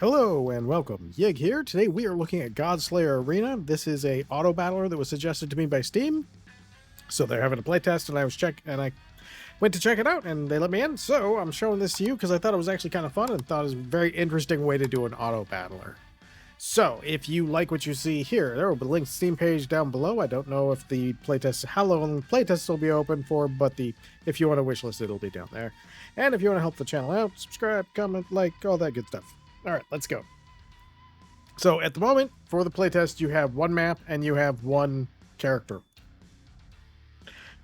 Hello and welcome. Yig here. Today we are looking at Godslayer Arena. This is a auto battler that was suggested to me by Steam. So they're having a playtest and I went to check it out and they let me in. So I'm showing this to you because I thought it was actually kind of fun and thought it was a very interesting way to do an auto battler. So if you like what you see here, there will be a link to the Steam page down below. I don't know if the playtest, how long playtests will be open for, but if you want to wishlist, it'll be down there. And if you want to help the channel out, subscribe, comment, like, all that good stuff. All right, let's go. So at the moment, for the playtest, you have one map and you have one character.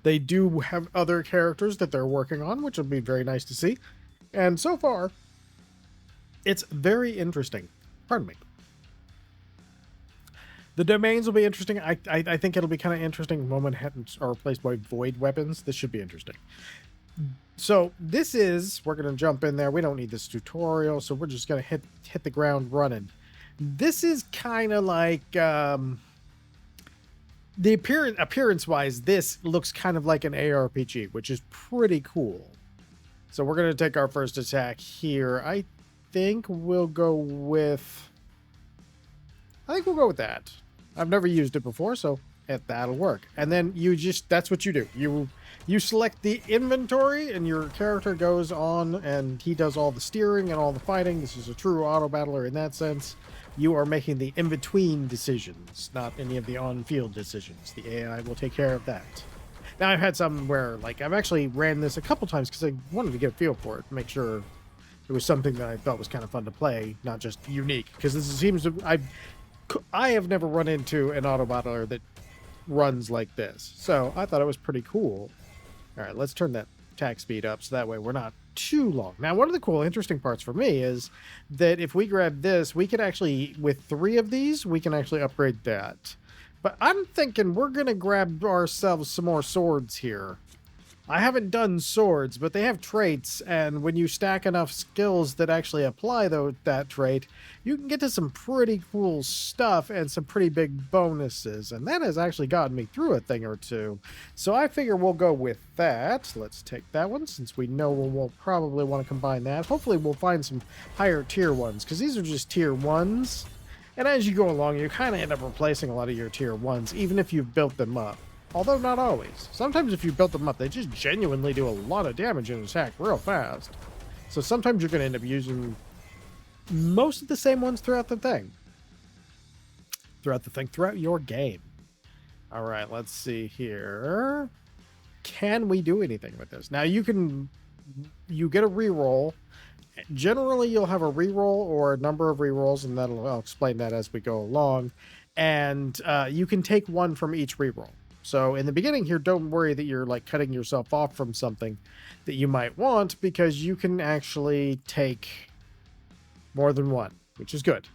They do have other characters that they're working on, which will be very nice to see. And so far, it's very interesting. Pardon me. The domains will be interesting. I think it'll be kind of interesting when Manhattans are replaced by void weapons. This should be interesting. So this is, we're going to jump in there. We don't need this tutorial, so we're just going to hit the ground running. This is kind of like, the appearance-wise, this looks kind of like an ARPG, which is pretty cool. So we're going to take our first attack here. I think we'll go with that. I've never used it before, so that'll work. And then that's what you do. You select the inventory and your character goes on and he does all the steering and all the fighting. This is a true auto battler in that sense. You are making the in-between decisions, not any of the on-field decisions. The AI will take care of that. Now, I've had some where, like, I've actually ran this a couple times because I wanted to get a feel for it, make sure it was something that I thought was kind of fun to play, not just unique. Because this seems to, I have never run into an auto battler that runs like this. So I thought it was pretty cool. All right, let's turn that attack speed up so that way we're not too long. Now, one of the cool, interesting parts for me is that if we grab this, we could actually, with 3 of these, we can actually upgrade that. But I'm thinking we're going to grab ourselves some more swords here. I haven't done swords, but they have traits, and when you stack enough skills that actually apply that trait, you can get to some pretty cool stuff and some pretty big bonuses, and that has actually gotten me through a thing or two. So I figure we'll go with that. Let's take that one, since we know we'll probably want to combine that. Hopefully we'll find some higher tier ones, because these are just tier 1s, and as you go along, you kind of end up replacing a lot of your tier 1s, even if you've built them up. Although not always. Sometimes if you built them up, they just genuinely do a lot of damage and attack real fast. So sometimes you're going to end up using most of the same ones throughout the thing. Throughout your game. All right, let's see here. Can we do anything with this? Now you get a reroll. Generally, you'll have a reroll or a number of rerolls, and I'll explain that as we go along. And you can take one from each reroll. So in the beginning here, don't worry that you're like cutting yourself off from something that you might want, because you can actually take more than one, which is good.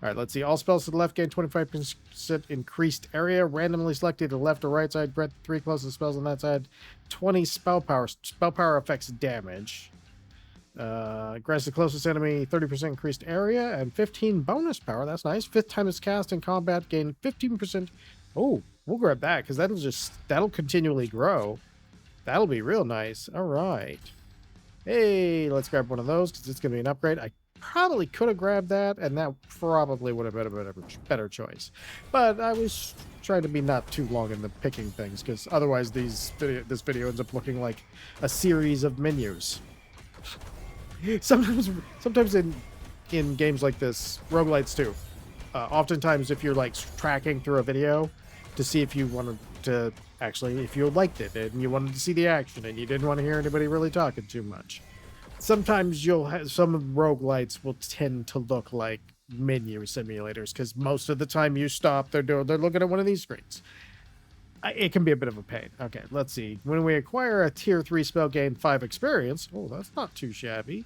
All right, let's see. All spells to the left gain 25% increased area, randomly selected to the left or right side. Grant 3 closest spells on that side. 20 spell power. Spell power affects damage. Grants the closest enemy 30% increased area and 15 bonus power. That's nice. 5th time it's cast in combat, gain 15%. Oh, we'll grab that because that'll continually grow. That'll be real nice. All right. Hey, let's grab one of those because it's going to be an upgrade. I probably could have grabbed that, and that probably would have been a better choice. But I was trying to be not too long in the picking things, because otherwise this video ends up looking like a series of menus. Sometimes in games like this, roguelites too, oftentimes if you're like tracking through a video to see if you wanted to if you liked it and you wanted to see the action and you didn't want to hear anybody really talking too much, sometimes you'll have some roguelites will tend to look like menu simulators, because most of the time you stop, they're looking at one of these screens. It can be a bit of a pain. Okay, let's see. When we acquire a tier 3 spell, gain 5 experience. Oh, that's not too shabby.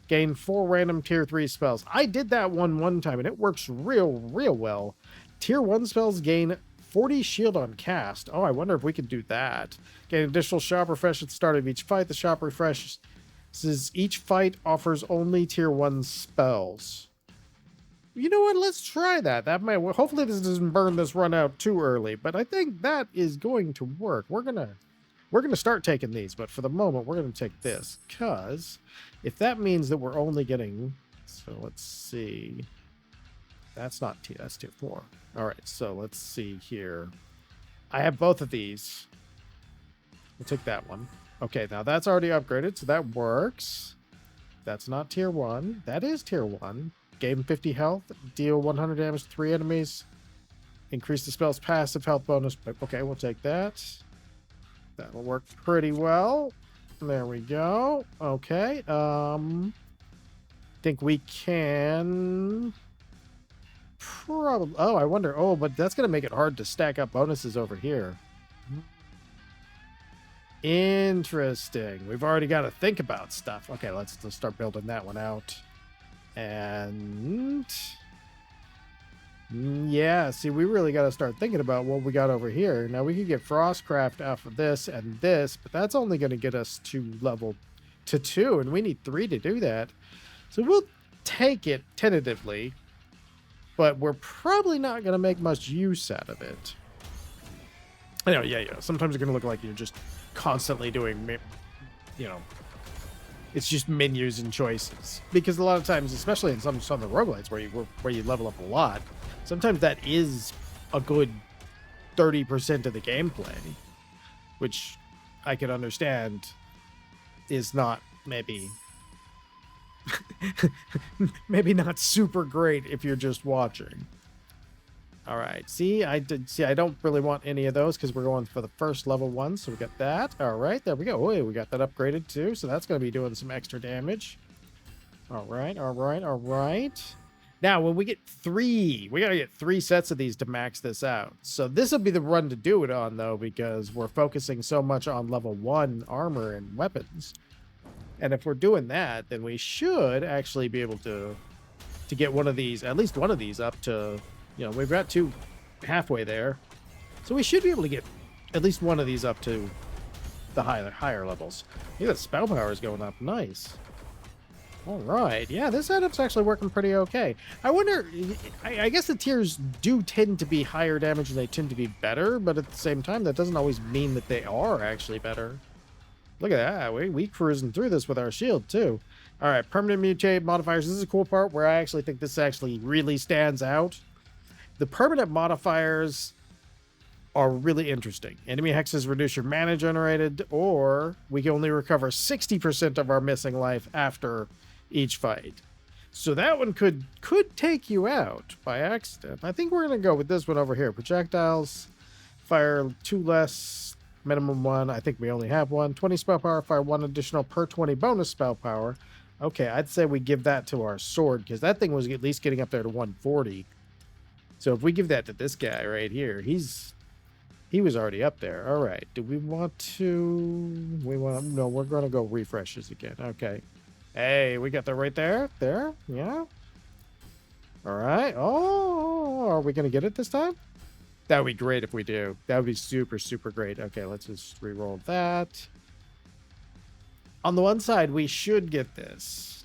Gain 4 random tier 3 spells. I did that one time, and it works real well. Tier 1 spells gain 40 shield on cast. Oh, I wonder if we could do that. Gain additional shop refresh at the start of each fight. The shop refresh says each fight offers only tier 1 spells. You know what? Let's try that. Hopefully this doesn't burn this run out too early, but I think that is going to work. We're gonna start taking these, but for the moment we're gonna take this, because if that means that we're only getting So let's see. That's not T, that's tier 4. All right, so let's see here. I have both of these. We'll take that one. Okay, now that's already upgraded, so that works. That's not tier 1. That is tier 1. Gain 50 health, deal 100 damage to 3 enemies. Increase the spell's passive health bonus. Okay, we'll take that. That'll work pretty well. There we go. Okay. Think we can probably. Oh, I wonder. Oh, but that's gonna make it hard to stack up bonuses over here. Interesting. We've already got to think about stuff. Okay, let's start building that one out. And yeah, see, we really got to start thinking about what we got over here. Now we could get Frostcraft off of this and this, but that's only going to get us to level 2, and we need 3 to do that. So we'll take it tentatively, but we're probably not going to make much use out of it. I know, yeah. Sometimes it's going to look like you're just constantly doing, you know, it's just menus and choices. Because a lot of times, especially in some of the roguelites where you level up a lot, sometimes that is a good 30% of the gameplay, which I can understand is not maybe maybe not super great if you're just watching. All right, see, I don't really want any of those because we're going for the first level one, so we got that. All right, there we go. Oh, we got that upgraded too, so that's going to be doing some extra damage. All right. Now, when we get 3, we got to get 3 sets of these to max this out. So this will be the run to do it on, though, because we're focusing so much on level 1 armor and weapons. And if we're doing that, then we should actually be able to get one of these, at least one of these up to... You know, we've got 2 halfway there. So we should be able to get at least one of these up to the higher levels. Look at that spell power is going up. Nice. All right. Yeah, this setup's actually working pretty okay. I wonder... I guess the tiers do tend to be higher damage and they tend to be better, but at the same time, that doesn't always mean that they are actually better. Look at that. We cruising through this with our shield, too. All right. Permanent mutate modifiers. This is a cool part where I actually think this actually really stands out. The permanent modifiers are really interesting. Enemy hexes reduce your mana generated, or we can only recover 60% of our missing life after each fight. So that one could take you out by accident. I think we're going to go with this one over here. Projectiles, fire 2 less, minimum 1. I think we only have 1. 20 spell power, fire 1 additional per 20 bonus spell power. Okay, I'd say we give that to our sword, because that thing was at least getting up there to 140. So if we give that to this guy right here, he was already up there. All right. Do we want to... No, we're going to go refreshes again. Okay. Hey, we got that right there. There. Yeah. All right. Oh, are we going to get it this time? That would be great if we do. That would be super, super great. Okay, let's just re-roll that. On the one side, we should get this.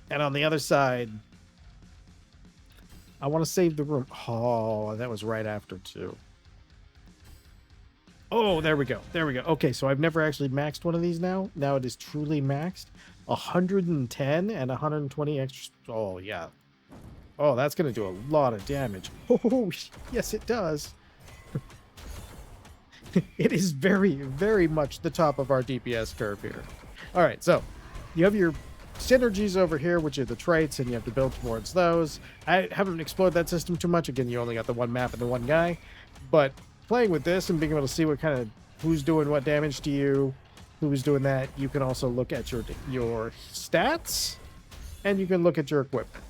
And on the other side... I want to save the room. Oh, that was right after 2. Oh, there we go. There we go. Okay, so I've never actually maxed one of these now. Now it is truly maxed. 110 and 120 extra. Oh, yeah. Oh, that's going to do a lot of damage. Oh, yes, it does. It is very, very much the top of our DPS curve here. All right, so you have your... synergies over here, which are the traits, and you have to build towards those. I haven't explored that system too much. Again, you only got the one map and the one guy. But playing with this and being able to see what kind of who's doing what damage to you, who's doing that, you can also look at your stats, and you can look at your equipment.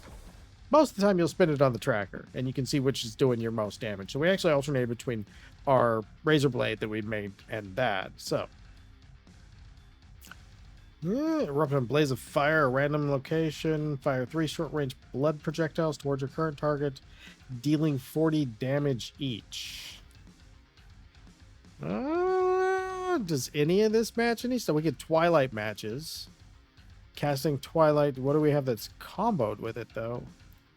Most of the time, you'll spin it on the tracker, and you can see which is doing your most damage. So we actually alternated between our razor blade that we made and that. So. Erupt in a blaze of fire, a random location. Fire 3 short-range blood projectiles towards your current target, dealing 40 damage each. Does any of this match any stuff? We get Twilight matches. Casting Twilight. What do we have that's comboed with it, though?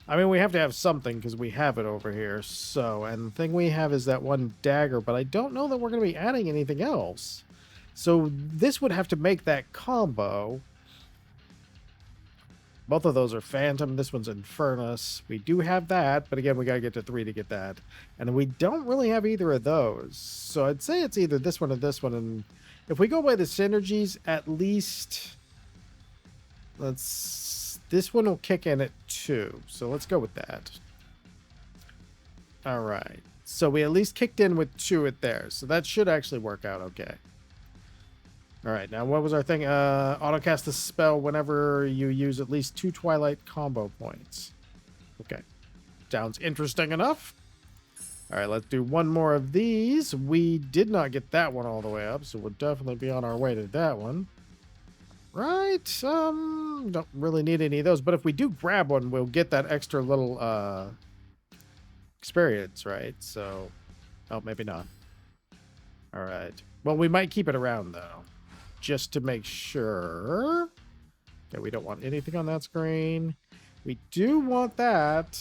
I mean, we have to have something because we have it over here. So, and the thing we have is that one dagger, but I don't know that we're going to be adding anything else. So this would have to make that combo. Both of those are Phantom. This one's Infernus. We do have that, but again, we got to get to 3 to get that. And we don't really have either of those. So I'd say it's either this one or this one. And if we go by the synergies, at least... This one will kick in at 2. So let's go with that. All right. So we at least kicked in with 2 at there. So that should actually work out okay. All right, now what was our thing? Autocast the spell whenever you use at least 2 Twilight combo points. Okay, sounds interesting enough. All right, let's do one more of these. We did not get that one all the way up, so we'll definitely be on our way to that one. Right, don't really need any of those, but if we do grab one, we'll get that extra little experience, right? So, oh, maybe not. All right, well, we might keep it around, though. Just to make sure. Okay, we don't want anything on that screen. We do want that.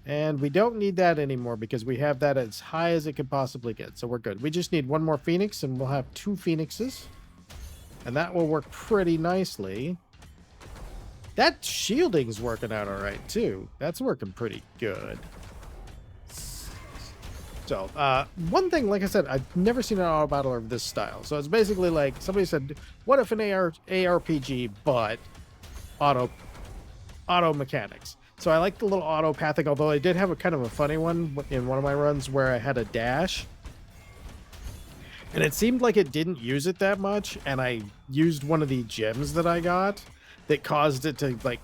And we don't need that anymore because we have that as high as it could possibly get. So we're good. We just need one more Phoenix and we'll have 2 Phoenixes. And that will work pretty nicely. That shielding's working out all right too. That's working pretty good. So, one thing, like I said, I've never seen an auto battler of this style. So it's basically like somebody said, what if an ARPG, but auto mechanics? So I like the little autopathic, although I did have a kind of a funny one in one of my runs where I had a dash. And it seemed like it didn't use it that much. And I used one of the gems that I got that caused it to like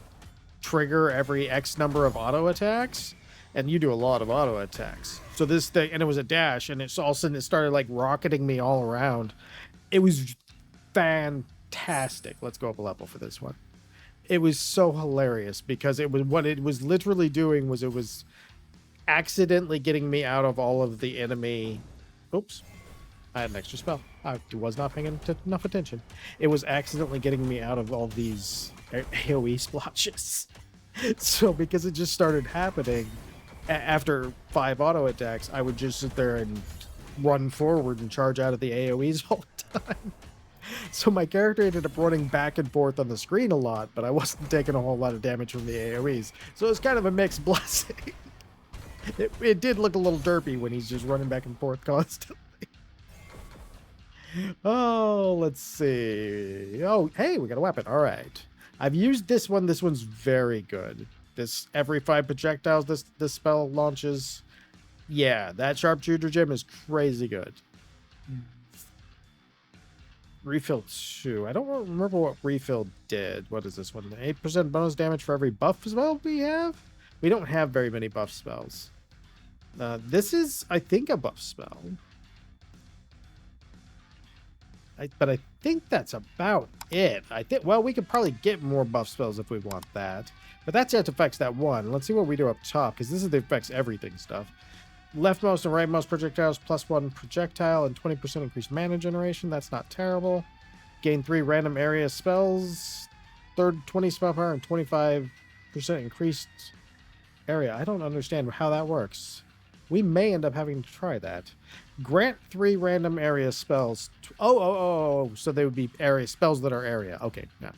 trigger every X number of auto attacks. And you do a lot of auto attacks. So this thing, and it was a dash, and it's all of a sudden it started like rocketing me all around. It was fantastic. Let's go up a level for this one. It was so hilarious because it was what it was literally doing was it was accidentally getting me out of all of the enemy. Oops. I had an extra spell. I was not paying enough attention. It was accidentally getting me out of all these AoE splotches. So because it just started happening, after 5 auto attacks, I would just sit there and run forward and charge out of the AoEs all the time. So my character ended up running back and forth on the screen a lot, but I wasn't taking a whole lot of damage from the AoEs. So it was kind of a mixed blessing. It did look a little derpy when he's just running back and forth constantly. Oh, let's see. Oh, hey, we got a weapon. All right. I've used this one. This one's very good. This every 5 projectiles this spell launches. Yeah, that sharpshooter gem is crazy good. Refill 2. I don't remember what refill did. What is this one? 8% bonus damage for every buff spell we have? We don't have very many buff spells. This is, I think, a buff spell. But I think that's about it. Well, we could probably get more buff spells if we want that. But that just affects that one. Let's see what we do up top, because this is the affects everything stuff. Leftmost and rightmost projectiles, +1 projectile, and 20% increased mana generation. That's not terrible. Gain 3 random area spells. Third 20 spell power and 25% increased area. I don't understand how that works. We may end up having to try that. Grant 3 random area spells. Oh. So they would be area spells that are area. Okay, now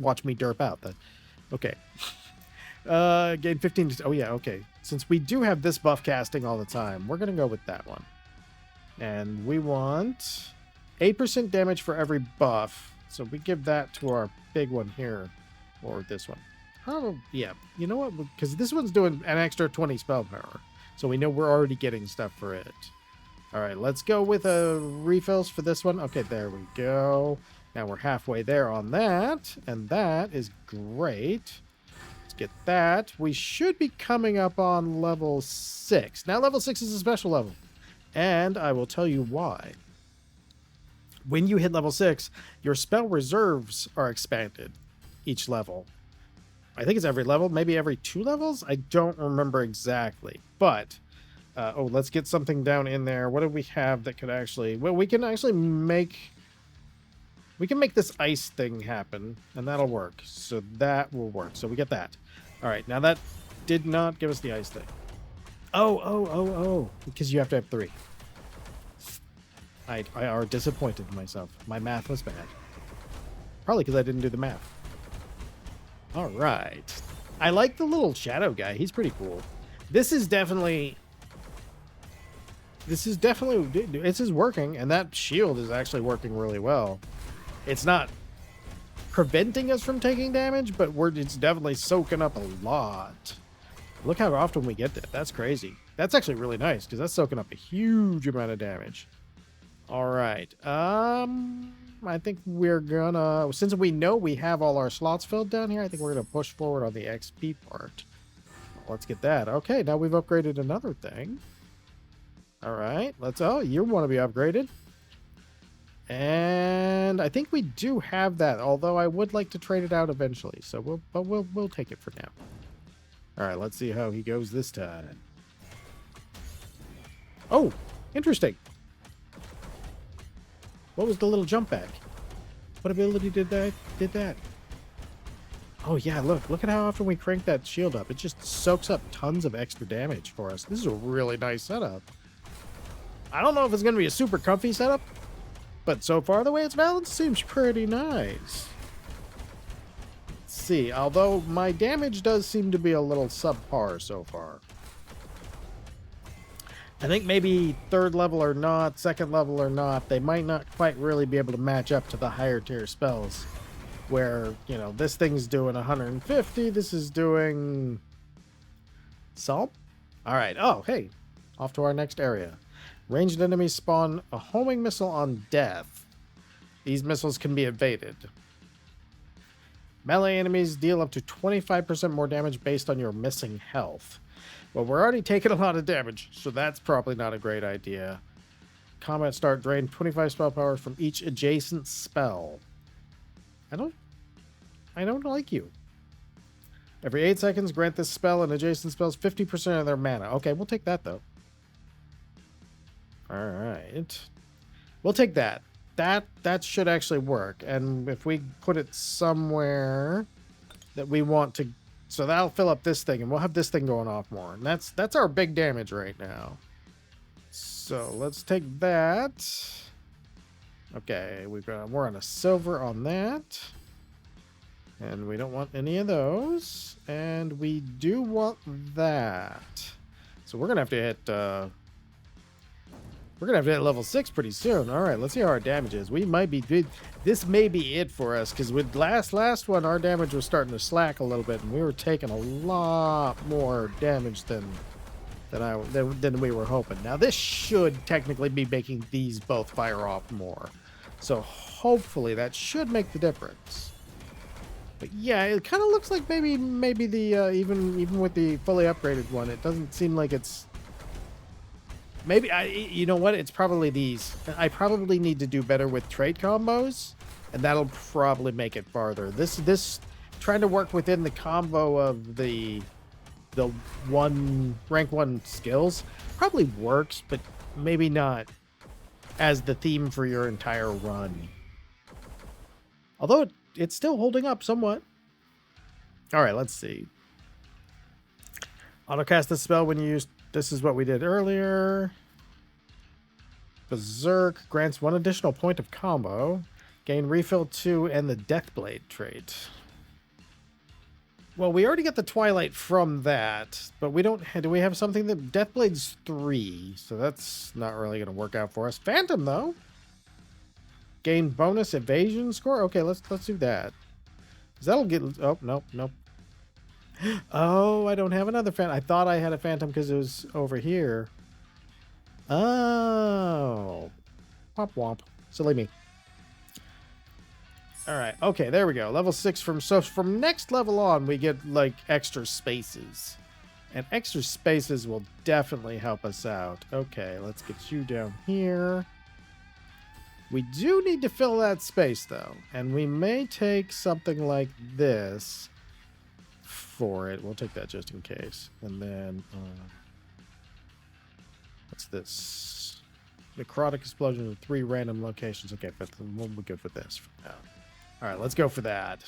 watch me derp out. Okay. Gain 15. Oh yeah, okay. Since we do have this buff casting all the time, we're gonna go with that one. And we want 8% damage for every buff. So we give that to our big one here, or this one. Oh yeah. You know what? Because this one's doing an extra 20 spell power. So we know we're already getting stuff for it. All right, let's go with refills for this one. Okay, there we go. Now we're halfway there on that, and that is great. Let's get that. We should be coming up on level 6. Now level 6 is a special level, and I will tell you why. When you hit level 6, your spell reserves are expanded each level. I think it's every level, maybe every 2 levels. I don't remember exactly, but oh, let's get something down in there. What do we have that could actually? Well, we can actually make. We can make this ice thing happen, and that'll work. So that will work. So we get that. All right, now that did not give us the ice thing. Oh, because you have to have 3. I are disappointed in myself. My math was bad. Probably because I didn't do the math. All right. I like the little shadow guy. He's pretty cool. This is definitely this is working, and that shield is actually working really well. It's not preventing us from taking damage, but it's definitely soaking up a lot. Look how often we get that. That's crazy. That's actually really nice because that's soaking up a huge amount of damage. All right. I think we're gonna, since we know we have all our slots filled down here, I think we're gonna push forward on the XP part. Let's get that. Okay, now we've upgraded another thing. All right, oh, you want to be upgraded. And I think we do have that, although I would like to trade it out eventually. So we'll take it for now. All right, let's see how he goes this time. Oh, interesting. What was the little jump back? What ability did that? Oh yeah, look at how often we crank that shield up. It just soaks up tons of extra damage for us. This is a really nice setup. I don't know if it's going to be a super comfy setup, but so far the way it's balanced seems pretty nice. Let's see, although my damage does seem to be a little subpar so far. I think maybe third level or not, second level or not, they might not quite really be able to match up to the higher tier spells. Where, you know, this thing's doing 150, this is doing... Salt? Alright, oh, hey, off to our next area. Ranged enemies spawn a homing missile on death. These missiles can be evaded. Melee enemies deal up to 25% more damage based on your missing health. Well, we're already taking a lot of damage, so that's probably not a great idea. Combat start, drain 25 spell power from each adjacent spell. I don't like you. Every 8 seconds, grant this spell and adjacent spells 50% of their mana. Okay, we'll take that, though. Alright. We'll take that. That should actually work. And if we put it somewhere that we want to... So that'll fill up this thing, and we'll have this thing going off more. And that's our big damage right now. So let's take that. Okay, we're on a silver on that. And we don't want any of those. And we do want that. So we're gonna have to hit level 6 pretty soon. All right, let's see how our damage is. We might be good. This may be it for us, because with last one, our damage was starting to slack a little bit, and we were taking a lot more damage than we were hoping. Now, this should technically be making these both fire off more. So hopefully that should make the difference. But yeah, it kind of looks like maybe the even with the fully upgraded one, it doesn't seem like it's... Maybe, you know what? It's probably these. I probably need to do better with trade combos, and that'll probably make it farther. This trying to work within the combo of the rank 1 skills probably works, but maybe not as the theme for your entire run. Although it's still holding up somewhat. All right, let's see. Autocast the spell when you use... This is what we did earlier. Berserk grants 1 additional point of combo. Gain refill 2 and the Deathblade trait. Well, we already got the Twilight from that, but we don't... Do we have something that... Deathblade's 3, so that's not really going to work out for us. Phantom, though. Gain bonus evasion score? Okay, let's do that. 'Cause that'll get... Oh, nope. Oh, I don't have another phantom. I thought I had a phantom because it was over here. Oh. Womp womp. Silly me. Alright, okay, there we go. Level 6 from next level on, we get, like, extra spaces. And extra spaces will definitely help us out. Okay, let's get you down here. We do need to fill that space, though. And we may take something like this for it. We'll take that just in case. And then, what's this? Necrotic explosion in 3 random locations. Okay, but we'll be good with this for now. All right, let's go for that.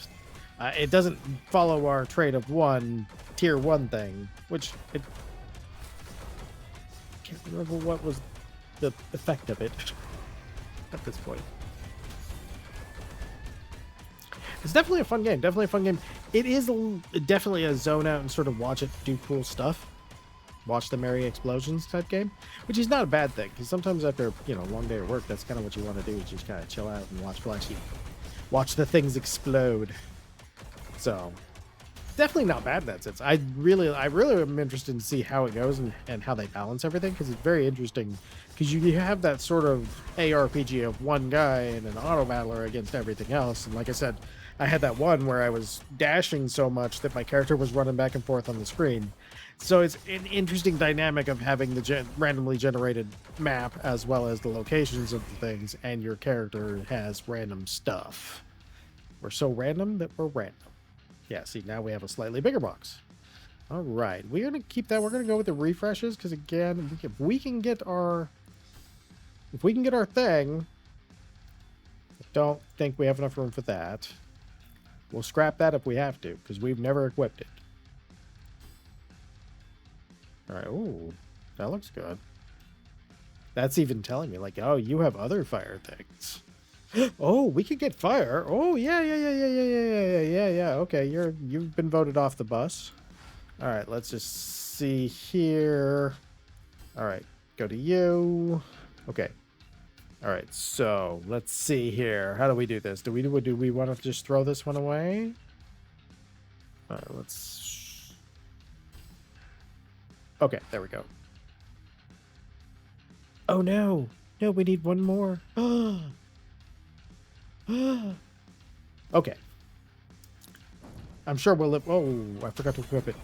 It doesn't follow our trait of 1 tier 1 thing, which I can't remember what was the effect of it at this point. It's definitely a fun game. Definitely a fun game. It is definitely a zone out and sort of watch it do cool stuff. Watch the merry explosions type game, which is not a bad thing, because sometimes after, you know, a long day of work, that's kind of what you want to do, is just kind of chill out and watch the things explode. So definitely not bad in that sense. I really am interested to see how it goes and how they balance everything, because it's very interesting, because you have that sort of ARPG of one guy and an auto battler against everything else. And like I said, I had that one where I was dashing so much that my character was running back and forth on the screen. So it's an interesting dynamic of having the randomly generated map as well as the locations of the things, and your character has random stuff. We're so random that we're random. Yeah, see, now we have a slightly bigger box. All right, we're going to keep that. We're going to go with the refreshes, because again, if we can get our thing, I don't think we have enough room for that. We'll scrap that if we have to, because we've never equipped it. All right, ooh, that looks good. That's even telling me, like, oh, you have other fire things. Oh, we could get fire. Oh, yeah. Okay, you've been voted off the bus. All right, let's just see here. All right, go to you. Okay. All right, so let's see here. How do we do this? Do we want to just throw this one away? All right, let's. Okay, there we go. Oh no, we need one more. Okay. I'm sure we'll live. Oh, I forgot to equip it.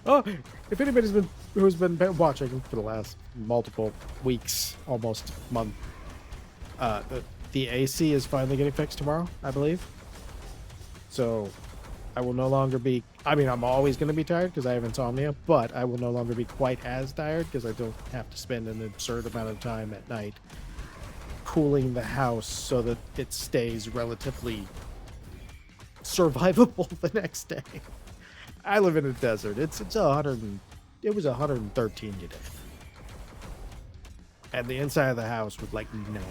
Oh, if anybody's who's been watching for the last multiple weeks, almost month, the AC is finally getting fixed tomorrow, I believe. So I will no longer be. I mean, I'm always going to be tired because I have insomnia, but I will no longer be quite as tired because I don't have to spend an absurd amount of time at night cooling the house so that it stays relatively survivable the next day. I live in a desert. It was 113 today. And the inside of the house was like 9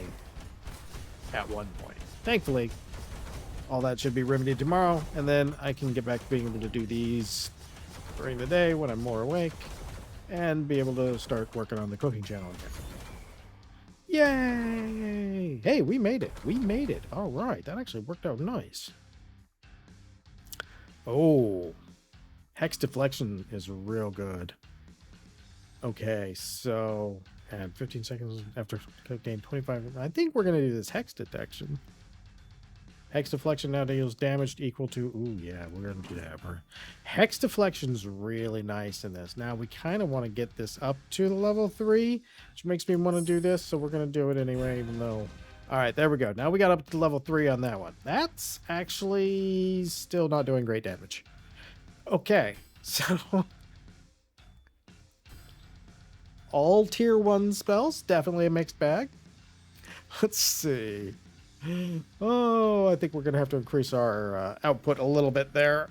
at one point. Thankfully, all that should be remedied tomorrow, and then I can get back to being able to do these during the day when I'm more awake and be able to start working on the cooking channel again. Yay! Hey, we made it. We made it. All right. That actually worked out nice. Oh, hex deflection is real good. Okay, so and 15 seconds after gain 25. I think we're going to do this hex detection. Hex deflection now deals damage equal to. Ooh, yeah, we're going to do that. Hex deflection's really nice in this. Now we kind of want to get this up to the level 3, which makes me want to do this. So we're going to do it anyway, even though. All right, there we go. Now we got up to level 3 on that one. That's actually still not doing great damage. Okay, so all tier 1 spells, definitely a mixed bag. Let's see. Oh, I think we're going to have to increase our output a little bit there.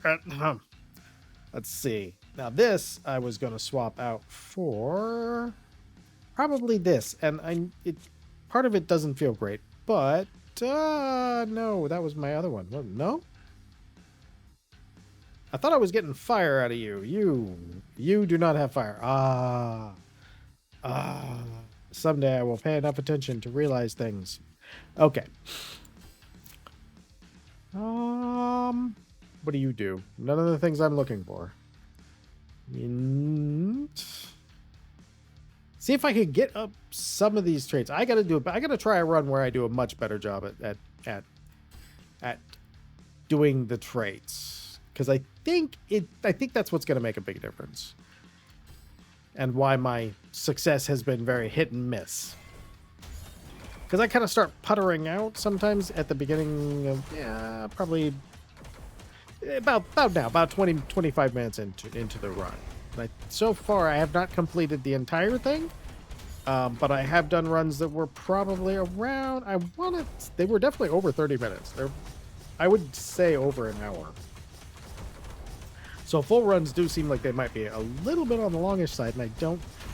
Let's see. Now this, I was going to swap out for probably this. And part of it doesn't feel great. But, no, that was my other one. No? I thought I was getting fire out of you. You do not have fire. Someday I will pay enough attention to realize things. Okay. What do you do? None of the things I'm looking for. See if I could get up some of these traits. I gotta try a run where I do a much better job at doing the traits. Because I think that's what's gonna make a big difference. And why my success has been very hit and miss. Because I kind of start puttering out sometimes at the beginning of, probably about now, about 25 minutes into the run. So far, I have not completed the entire thing, but I have done runs that were probably around, they were definitely over 30 minutes. I would say over an hour. So full runs do seem like they might be a little bit on the longish side,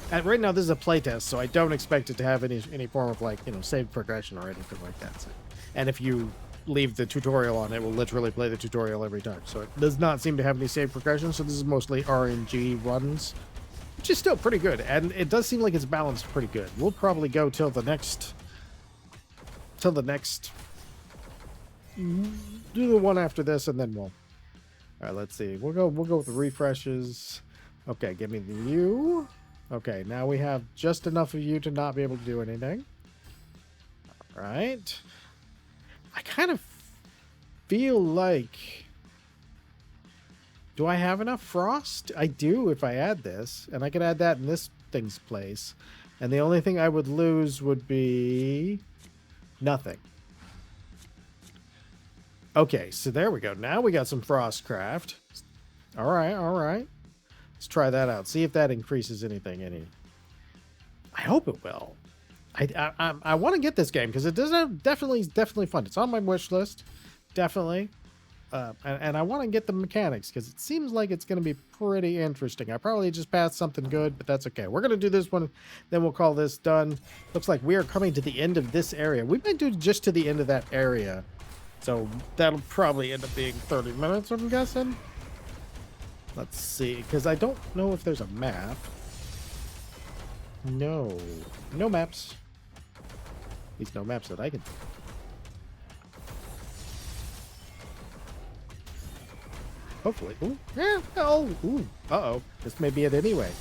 and right now this is a playtest, so I don't expect it to have any form of saved progression or anything like that. So, and if you leave the tutorial on, it will literally play the tutorial every time. So it does not seem to have any save progression. So this is mostly RNG runs, which is still pretty good. And it does seem like it's balanced pretty good. We'll probably go till the next, do the one after this, and then we'll, all right, let's see. We'll go with the refreshes. Okay, give me the U. Okay, now we have just enough of you to not be able to do anything. All right. I kind of feel like, do I have enough frost? I do if I add this, and I could add that in this thing's place. And the only thing I would lose would be nothing. Okay, so there we go. Now we got some Frostcraft. All right, all right. Let's try that out. See if that increases anything any. I hope it will. I want to get this game because it does have definitely fun. It's on my wish list, definitely. And I want to get the mechanics because it seems like it's going to be pretty interesting. I probably just passed something good, but that's okay. We're going to do this one, then we'll call this done. Looks like we are coming to the end of this area. We might do just to the end of that area. So that'll probably end up being 30 minutes, I'm guessing. Let's see, because I don't know if there's a map. No maps. At least no maps that I can. Hopefully. Ooh. Yeah. Oh. Ooh. Uh-oh. This may be it anyway.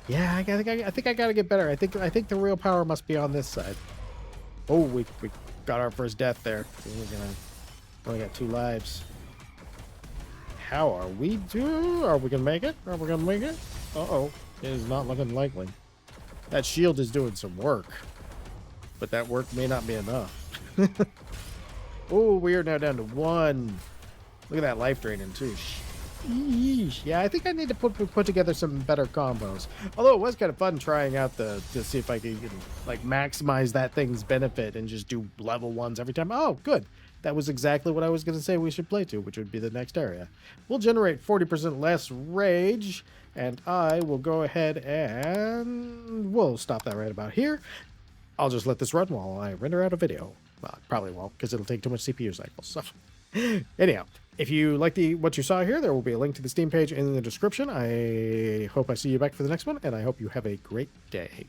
Yeah, I think I gotta get better. I think the real power must be on this side. Oh, we got our first death there. So we're only got 2 lives. How are we doing? Are we gonna make it? Are we gonna make it? Uh-oh. It is not looking likely. That shield is doing some work. But that work may not be enough. Oh, we are now down to 1. Look at that life draining too. Sheesh. Yeah, I think I need to put together some better combos. Although it was kind of fun trying out to see if I can like maximize that thing's benefit and just do level 1s every time. Oh, good. That was exactly what I was going to say we should play to, which would be the next area. We'll generate 40% less rage, and I will go ahead and we'll stop that right about here. I'll just let this run while I render out a video. Well, I probably won't because it'll take too much CPU cycles. So anyhow, if you like what you saw here, there will be a link to the Steam page in the description. I hope I see you back for the next one, and I hope you have a great day.